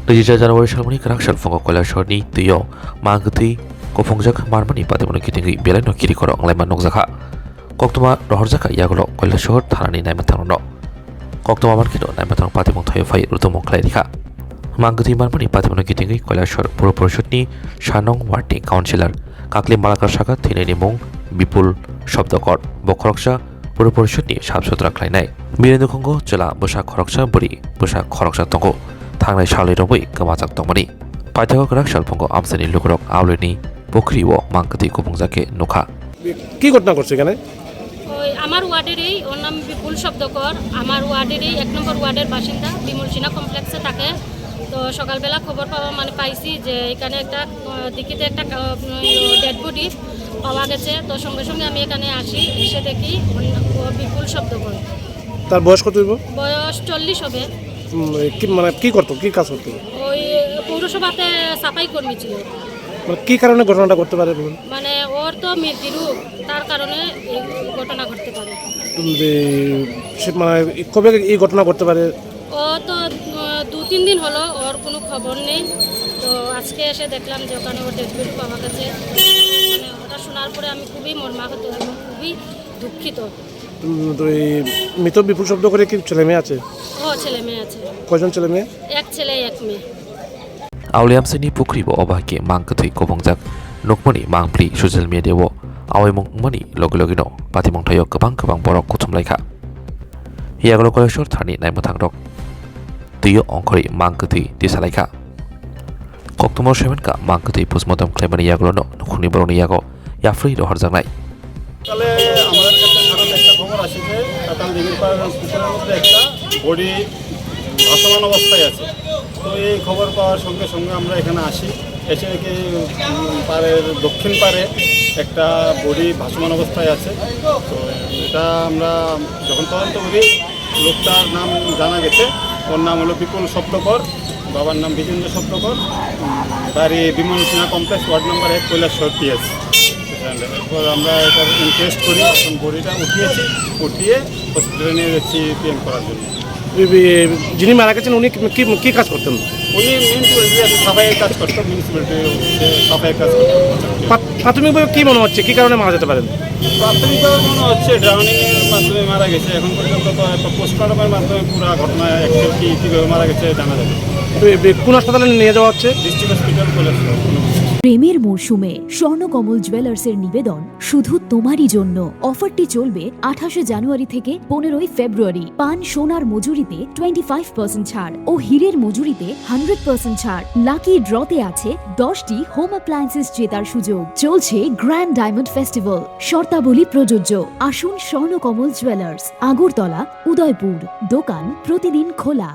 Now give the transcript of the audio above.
Digital January Shalmani Correction for Kailashahar Tio Kwthwi Kuphungjak Manwi Patimoni Kitingi Belano Kirikoro Nanglaikha Nanglaikha Koktuma Rohorjaka Yagolo Kailashahar Tharani Naimatang Koktuma Markito Naimatang Patimong Thayafai Rutumong Klairikha Kwthwi Manwi Patimoni Kitingi Kailashahar Puro Porishotni Shanong Warti Councillor Kakli Malakar Shaka Thineni Mung Bipul Shobdokor Bokhoroksha Puro Porishotni Sabsutra Klainai Birendra Khongo Jela Busa Khoroksha Buri Busa Khoroksha Tongo Tanglai Shalirobui Kamazak Tomani Paitako Correction Pongo Amchai Lukurok Aulini Pukhirio Kwthwi Kuphungjake Nukha কি ঘটনা করছে এখানে? ওই আমার ওয়ার্ডেরই ওর নাম বিপুল শব্দকর, আমার ওয়ার্ডেরই 1 নম্বর ওয়ার্ডের বাসিন্দা, বিমল সিনা কমপ্লেক্সে থাকে। তো সকালবেলা খবর পাইছি যে এখানে একটা দিকিতে একটা ডেড বডি পাওয়া গেছে। তো সঙ্গে সঙ্গে আমি এখানে আসি, এসে দেখি বিপুল শব্দকর। তার বয়স কত হইব? বয়স 40 হবে। মানে কি করতো, কি কাজ করতো? ওই পৌরসভাতে সাফাই কর্মী ছিল। মানে কি কারণে ঘটনাটা করতে পারে? মানে ওর তো মৃত্যু, তার কারণে এই ঘটনা ঘটতে পারে। মানে কবে এই ঘটনা করতে পারে? ও তো 2-3 দিন হলো, ওর কোনো খবর নেই। তো আজকে এসে দেখলাম যে ওখানে ওর ডেড বডি পাওয়া গেছে। মানে ওটা শোনার পরে আমি খুবই মর্মাহত এবং খুবই দুঃখিত। মৃত বিপুল শব্দ করে কি ছেলে মেয়ে আছে? ও ছেলে মেয়ে আছে। কয়জন ছেলে মেয়ে? এক ছেলে এক মেয়ে। Amchai Pukhirio Obake Kwthwi Kuphungjak Nukmani Mangpli Social Media Wo Awemong Mani Logilogino Patimong Thayo Kubang Borok Kuthumlaikha Yagolo Kailashahar Thani Naimatang Rok Tio Ongkori Kwthwi Disalaikha Koktumor Shemenka Kwthwi Postmortem Claimani Yagolo no Nukhuni Boroni Yago Yafri Rohorjangnai তাহলে আমাদের কাছে খারাপ একটা খবর আসে যে কাতাল দিঘির পাড়ের পুকুরের মধ্যে একটা বডি ভাসমান অবস্থায় আছে। তো এই খবর পাওয়ার সঙ্গে সঙ্গে আমরা এখানে আসি, এসে দেখি পাড়ের দক্ষিণ পাড়ে একটা বডি ভাসমান অবস্থায় আছে। তো এটা আমরা যখন তদন্ত করি, লোকটার নাম জানা গেছে, ওর নাম হলো বিপুল শব্দকর, বাবার নাম বিজেন্দ্র শব্দকর, বাড়ি Bimal Sinha complex, ward number 1 Kailashahar PS। এরপর আমরা এটার ইনকোয়েস্ট করি, এখন বডিটা উঠিয়ে হসপিটালে নিয়ে যাচ্ছি পিএম করার জন্য। যিনি মারা গেছেন উনি কি কাজ করতেন? উনি মিউনিসিপ্যালিটি সাফাইয়ের কাজ করতেন, সাফাইয়ের কাজ করতেন। প্রাথমিকভাবে কি মনে হচ্ছে, কি কারণে মারা যেতে পারেন? প্রাথমিকভাবে মনে হচ্ছে ড্রাউনিংয়ের মাধ্যমে মারা গেছে। এখন পর্যন্ত তো পোস্টমর্টমের মাধ্যমে পুরো ঘটনা অ্যাকচুয়াল কীভাবে মারা গেছে জানা যাবে। কোন হাসপাতালে নিয়ে যাওয়া হচ্ছে? District hospital Kailashahar. প্রেমের মরশুমে স্বর্ণকমল জুয়েলার্সের নিবেদন শুধু তোমারই জন্য। অফারটি চলবে 28 জানুয়ারি থেকে 15 ফেব্রুয়ারি। পান সোনার মজুরিতে 25% ছাড় ও হীরের মজুরিতে 100% ছাড়। লাকি ড্রতে আছে 10টি হোম অ্যাপ্লায়েন্সেস জেতার সুযোগ। চলছে গ্র্যান্ড ডায়মন্ড ফেস্টিভ্যাল, শর্তাবলী প্রযোজ্য। আসুন স্বর্ণকমল জুয়েলার্স, আগরতলা, উদয়পুর। দোকান প্রতিদিন খোলা।